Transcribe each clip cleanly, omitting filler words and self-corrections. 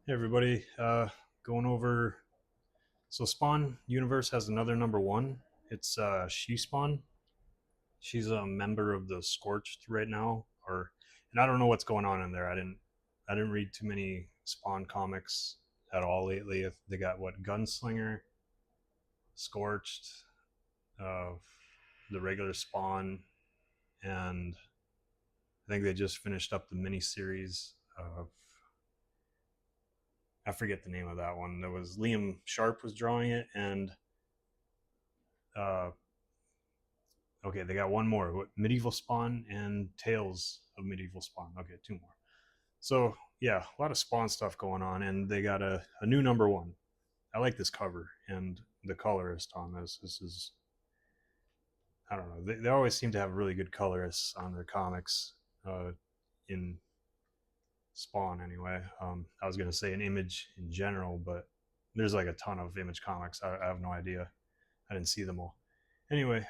Hey everybody, going over. So Spawn Universe has another number one. It's She Spawn. She's a member of the Scorched right now, and I don't know what's going on in there. I didn't read too many Spawn comics at all lately. They got what Gunslinger, Scorched, uh, the regular Spawn, and I think they just finished up the miniseries of I forget the name of that one. There was Liam Sharp was drawing it, and uh, okay, they got one more. Medieval Spawn and Tales of Medieval Spawn. Okay, two more. So yeah, a lot of Spawn stuff going on, and they got a new number one. I like this cover and the colorist on this. This is I don't know. They always seem to have really good colorists on their comics. In Spawn anyway. I was gonna say an Image in general, but there's like a ton of Image comics. I have no idea. I didn't see them all. Anyway,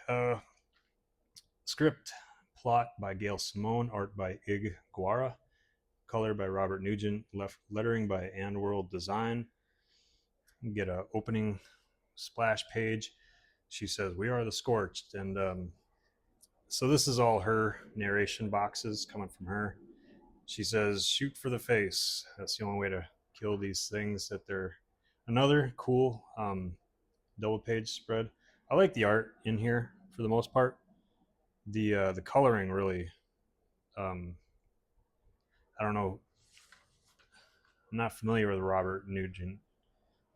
script, plot by Gail Simone, art by Ig Guara, color by Robert Nugent, lettering by And World Design. You get a opening splash page. She says, "We are the Scorched," and so this is all her narration boxes coming from her. She says, "Shoot for the face. That's the only way to kill these things." That they're another cool double page spread. I like the art in here for the most part. The coloring really um, I don't know. I'm not familiar with Robert Nugent,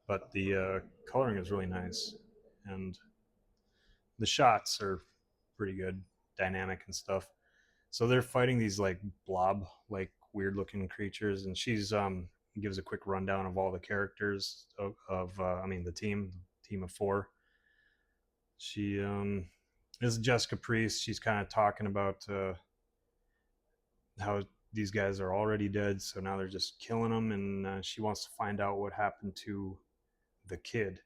but the coloring is really nice, and the shots are pretty good, dynamic and stuff. So they're fighting these like blob, like weird looking creatures, and she's gives a quick rundown of all the characters of I mean the team of four. She is Jessica Priest. She's kind of talking about how these guys are already dead, so now they're just killing them, and she wants to find out what happened to the kid.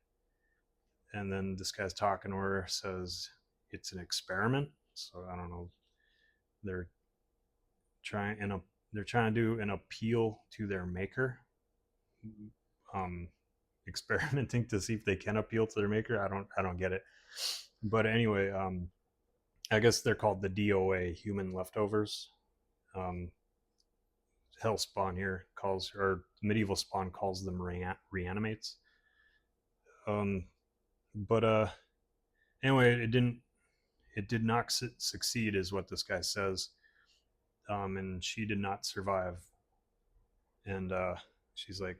And then this guy's talking to her, says it's an experiment. So I don't know. They're trying and they're trying to do an appeal to their maker, um, experimenting to see if they can appeal to their maker. I don't get it. But anyway, I guess they're called the DOA, human leftovers. Um, Hell Spawn here calls, or Medieval Spawn calls them reanimates. Um, but anyway, it did not succeed, is what this guy says. And she did not survive. And she's like,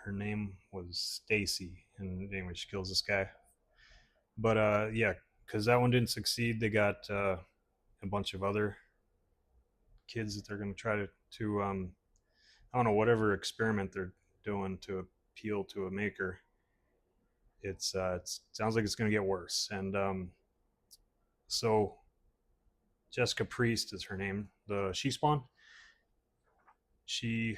her name was Stacy, and anyway, she kills this guy. But yeah, because that one didn't succeed, they got a bunch of other kids that they're going to try to I don't know, whatever experiment they're doing to appeal to a maker. It sounds like it's going to get worse, and so Jessica Priest is her name. The She Spawn. She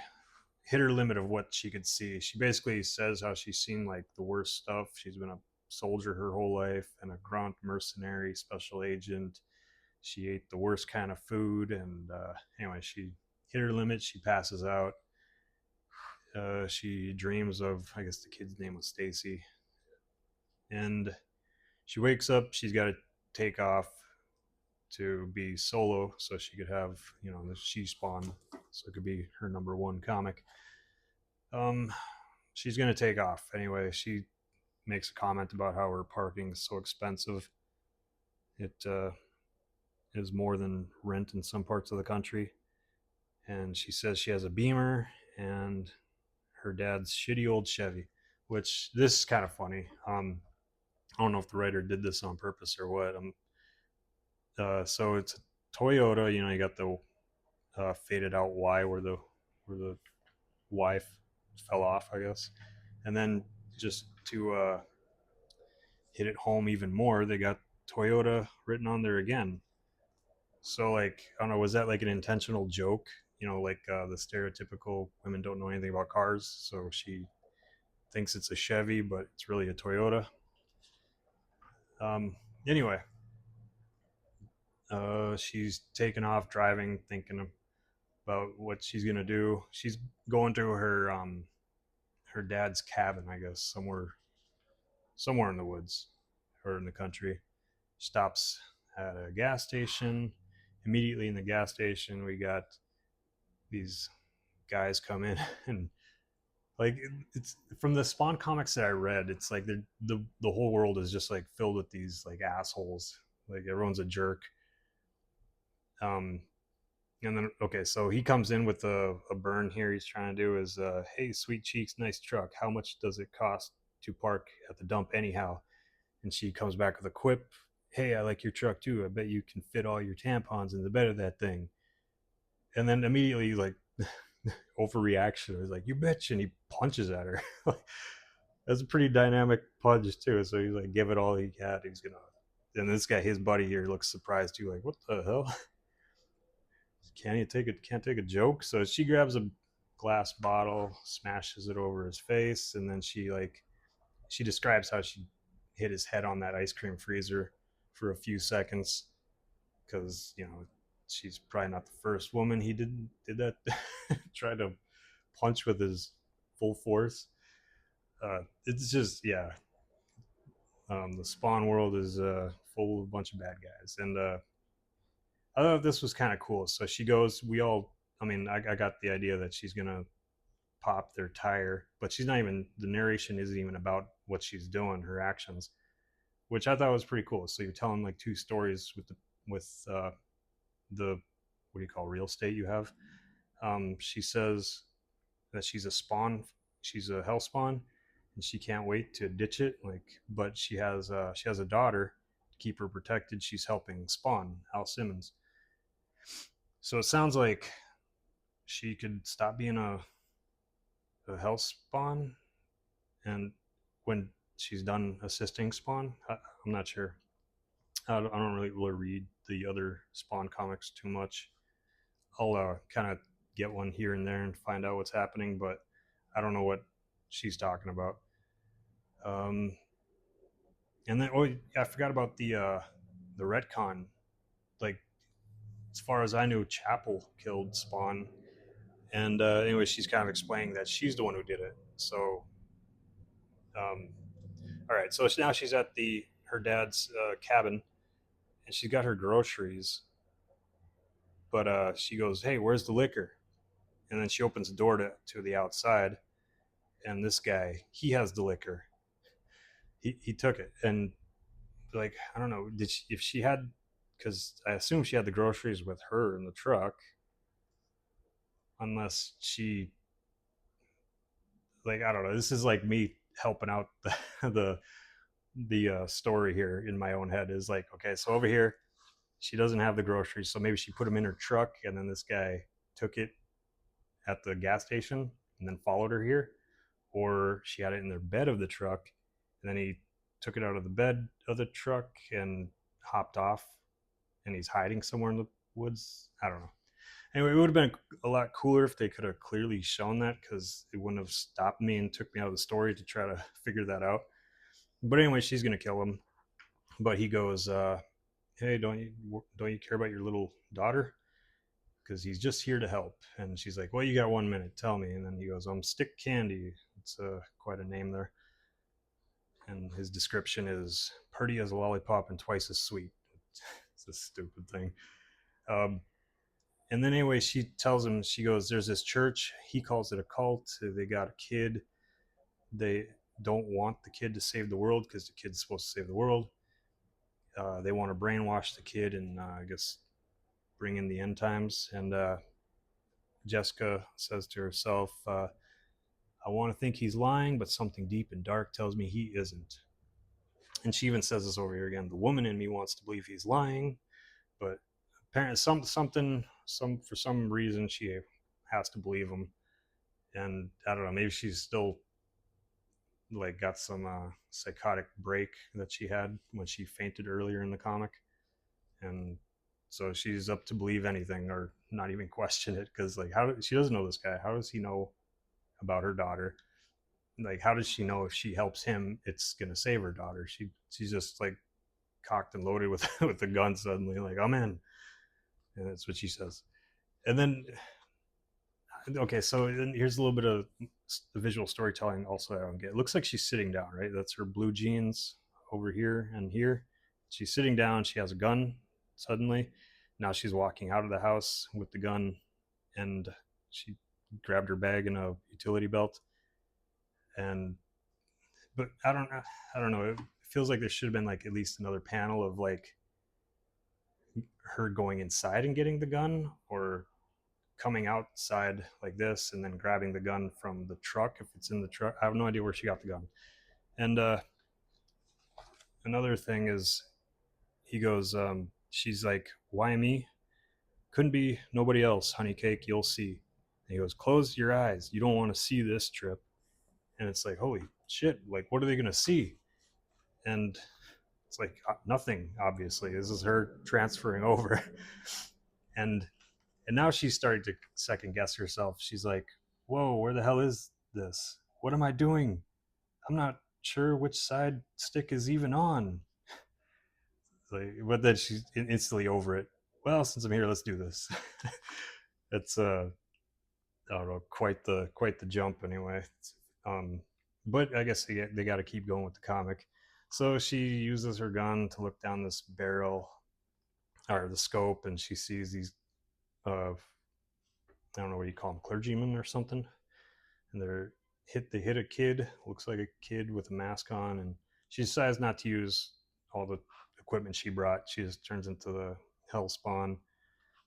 hit her limit of what she could see. She basically says how she's seen like the worst stuff. She's been a soldier her whole life and a grunt mercenary special agent. She ate the worst kind of food, and anyway, she hit her limit. She passes out. She dreams of, I guess the kid's name was Stacy, and she wakes up. She's got to take off to be solo, so she could have the She Spawn, so it could be her number one comic. Um, she's gonna take off anyway. She makes a comment about how her parking is so expensive. It is more than rent in some parts of the country. And she says she has a Beamer and her dad's shitty old Chevy, which this is kind of funny. I don't know if the writer did this on purpose or what. So it's a Toyota. You got the faded out Y where the Y fell off, I guess. And then just to hit it home even more, they got Toyota written on there again. So like I don't know, was that like an intentional joke? Like the stereotypical women don't know anything about cars, so she thinks it's a Chevy, but it's really a Toyota. Um, anyway, she's taken off driving, thinking of about what she's gonna do. She's going to her dad's cabin, I guess, somewhere in the woods or in the country. Stops at a gas station. Immediately in the gas station, we got these guys come in and like it's from the Spawn comics that I read. It's like the whole world is just like filled with these like assholes. Like everyone's a jerk. Um, and then okay, so he comes in with a burn here. He's trying to do is, hey, sweet cheeks, nice truck. How much does it cost to park at the dump anyhow? And she comes back with a quip. Hey, I like your truck too. I bet you can fit all your tampons in the bed of that thing. And then immediately like overreaction. He's like, you bitch, and he punches at her. That's a pretty dynamic punch too. So he's like, give it all he had. He's gonna. And this guy, his buddy here, looks surprised too. Like, what the hell? Can't take a joke. So she grabs a glass bottle, smashes it over his face, and then she describes how she hit his head on that ice cream freezer for a few seconds because she's probably not the first woman he did that try to punch with his full force. It's just yeah. The Spawn world is full of a bunch of bad guys, and I thought this was kind of cool. So she goes, we all. I mean, I got the idea that she's gonna pop their tire, but she's not even. The narration isn't even about what she's doing, her actions, which I thought was pretty cool. So you're telling like two stories with the what do you call real estate you have. She says that she's a spawn, she's a hell spawn, and she can't wait to ditch it. Like, but she has a daughter to keep her protected. She's helping spawn Al Simmons. So it sounds like she could stop being a hell spawn, and when she's done assisting spawn, I'm not sure. I don't really read the other Spawn comics too much. I'll kind of get one here and there and find out what's happening, but I don't know what she's talking about. Um, and then I forgot about the retcon. Like as far as I knew, Chapel killed Spawn, and anyway, she's kind of explaining that she's the one who did it. So, um, all right, so now she's at the her dad's cabin, and she's got her groceries, but she goes, "Hey, where's the liquor?" And then she opens the door to the outside, and this guy, he has the liquor. He took it, and like I don't know, did she, if she had, because I assume she had the groceries with her in the truck, unless she like I don't know. This is like me helping out the the story here in my own head is like okay, so over here she doesn't have the groceries, so maybe she put them in her truck, and then this guy took it at the gas station and then followed her here, or she had it in the bed of the truck and then he took it out of the bed of the truck and hopped off and he's hiding somewhere in the woods. I don't know. Anyway, it would have been a lot cooler if they could have clearly shown that because it wouldn't have stopped me and took me out of the story to try to figure that out. But anyway, she's gonna kill him. But he goes, "Hey, don't you care about your little daughter? Because he's just here to help." And she's like, "Well, you got 1 minute. Tell me." And then he goes, Stick Candy. It's quite a name there. And his description is pretty as a lollipop and twice as sweet. It's a stupid thing. Um, and then anyway, she tells him, she goes, "There's this church. He calls it a cult. They got a kid. They don't want the kid to save the world because the kid's supposed to save the world. They want to brainwash the kid and I guess bring in the end times." And Jessica says to herself, "I want to think he's lying, but something deep and dark tells me he isn't." And she even says this over here again. The woman in me wants to believe he's lying, but apparently some for some reason she has to believe him. And I don't know, maybe she's still like got some psychotic break that she had when she fainted earlier in the comic, and so she's up to believe anything or not even question it because like she doesn't know this guy. How does he know about her daughter? Like how does she know if she helps him it's gonna save her daughter? She's just like cocked and loaded with with the gun suddenly, like I'm in, and that's what she says. And then Okay, so then here's a little bit of the visual storytelling also I don't get. It looks like she's sitting down, right? That's her blue jeans over here and here. She's sitting down. She has a gun suddenly. Now she's walking out of the house with the gun, and she grabbed her bag and a utility belt. And but I don't know. It feels like there should have been like at least another panel of like her going inside and getting the gun, or coming outside like this and then grabbing the gun from the truck if it's in the truck. I have no idea where she got the gun. And another thing is, he goes, she's like, why me? Couldn't be nobody else, honey cake, you'll see. And he goes, close your eyes, you don't want to see this trip. And it's like, holy shit, like what are they gonna see? And it's like nothing, obviously. This is her transferring over. and and now she's starting to second guess herself. She's like, whoa, where the hell is this? What am I doing? I'm not sure which side stick is even on. Like, but then she's instantly over it. Well, since I'm here, let's do this. It's I don't know, quite the jump anyway. Um, but I guess they got to keep going with the comic. So she uses her gun to look down this barrel or the scope, and she sees these I don't know what you call them, clergymen or something, and they hit a kid, looks like a kid with a mask on, and she decides not to use all the equipment she brought. She just turns into the hell spawn,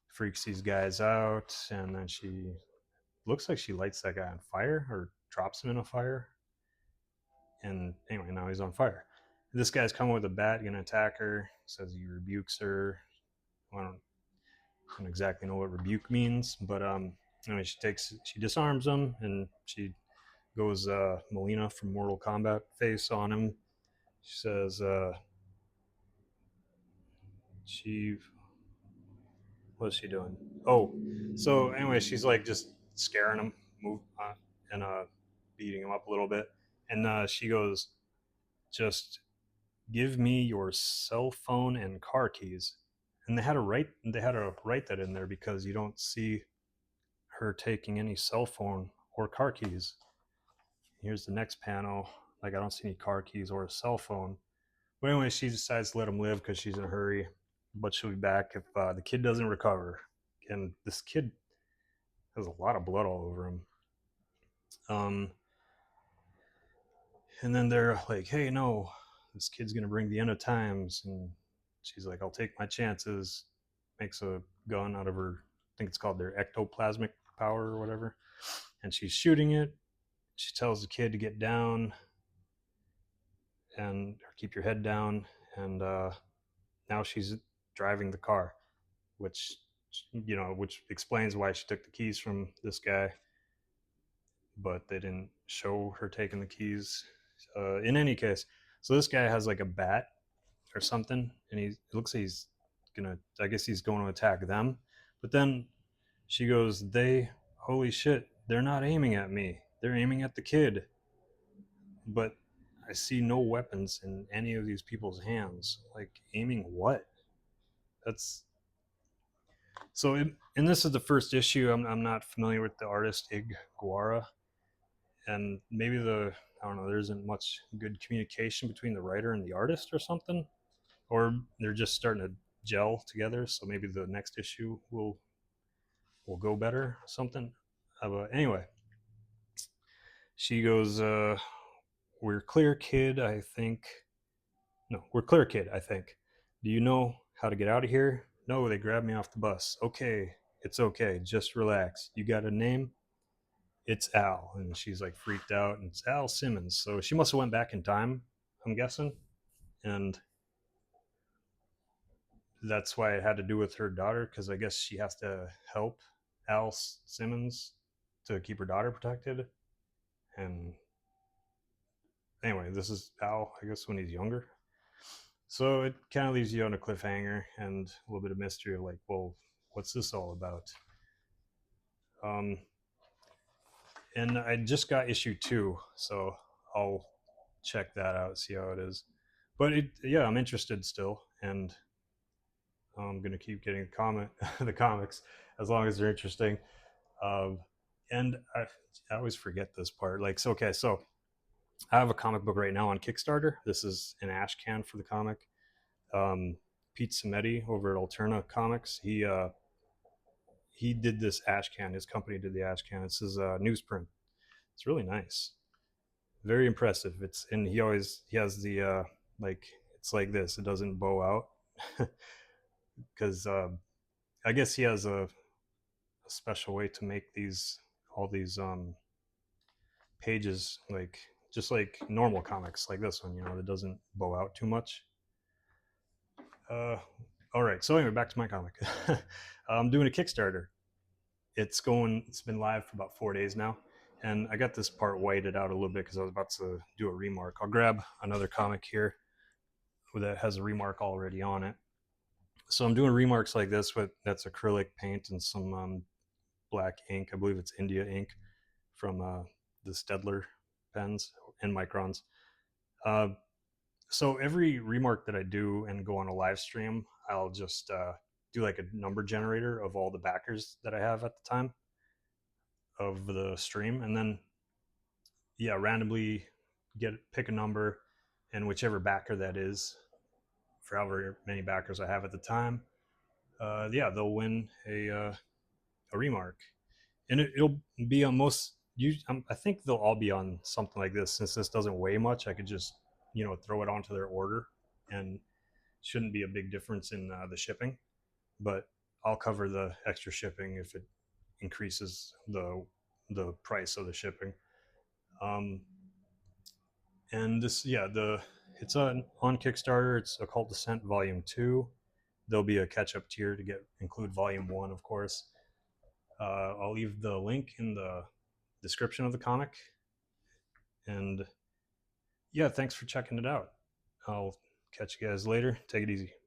freaks these guys out, and then she looks like she lights that guy on fire or drops him in a fire. And anyway, now he's on fire. This guy's coming with a bat, gonna attack her. Says he rebukes her. I don't exactly know what rebuke means, but anyway, she disarms him, and she goes Melina from Mortal Kombat face on him. She says she what's she doing? Oh, so anyway, she's like just scaring him, move and beating him up a little bit, and she goes, "Just give me your cell phone and car keys." And they had to write that in there because you don't see her taking any cell phone or car keys. Here's the next panel. Like, I don't see any car keys or a cell phone. But anyway, she decides to let him live because she's in a hurry. But she'll be back if the kid doesn't recover. And this kid has a lot of blood all over him. Um, and then they're like, hey, no, this kid's going to bring the end of times. And she's like, I'll take my chances. Makes a gun out of her, I think it's called their ectoplasmic power or whatever. And she's shooting it. She tells the kid to get down and or keep your head down. And now she's driving the car, which which explains why she took the keys from this guy, but they didn't show her taking the keys. In any case, so this guy has like a bat or something, and it looks like he's gonna. I guess he's going to attack them, but then she goes, "They, holy shit, they're not aiming at me. They're aiming at the kid." But I see no weapons in any of these people's hands. Like, aiming what? That's so. And this is the first issue. I'm not familiar with the artist Ig Guara, and maybe I don't know. There isn't much good communication between the writer and the artist or something, or they're just starting to gel together. So maybe the next issue will go better or something. But anyway, she goes, "We're clear, kid. I think. No, we're clear, kid. I think. Do you know how to get out of here? No, they grabbed me off the bus. Okay, it's okay. Just relax. You got a name? It's Al." And she's like freaked out, and it's Al Simmons. So she must have went back in time, I'm guessing, and that's why it had to do with her daughter, because I guess she has to help Al Simmons to keep her daughter protected. And anyway, this is Al, I guess, when he's younger. So it kind of leaves you on a cliffhanger and a little bit of mystery of like, well, what's this all about? Um, and I just got issue 2, so I'll check that out, see how it is. But yeah, I'm interested still, and I'm gonna keep getting the comics as long as they're interesting. Um, And I always forget this part. Like, so okay, so I have a comic book right now on Kickstarter. This is an ash can for the comic. Um, Pete Cimetti over at Alterna Comics, he did this ash can. His company did the ash can. This is a newsprint. It's really nice, very impressive. It's and he has the like it's like this. It doesn't bow out because I guess he has a special way to make these all these pages like just like normal comics like this one, you know, that doesn't bow out too much. Uh, all right. So anyway, back to my comic. I'm doing a Kickstarter. It's going. It's been live for about 4 days now, and I got this part whited out a little bit because I was about to do a remark. I'll grab another comic here that has a remark already on it. So I'm doing remarks like this with that's acrylic paint and some black ink. I believe it's India ink from the Stedler pens and microns. Uh, so every remark that I do and go on a live stream, I'll just do like a number generator of all the backers that I have at the time of the stream, and then yeah, randomly pick a number, and whichever backer that is, for however many backers I have at the time, yeah, they'll win a remark, and it'll be on most. I think they'll all be on something like this. Since this doesn't weigh much, I could just throw it onto their order, and shouldn't be a big difference in the shipping. But I'll cover the extra shipping if it increases the price of the shipping. Um, and this, yeah, it's on Kickstarter. It's Occult Descent Volume 2. There'll be a catch-up tier to include Volume 1, of course. I'll leave the link in the description of the comic. And yeah, thanks for checking it out. I'll catch you guys later. Take it easy.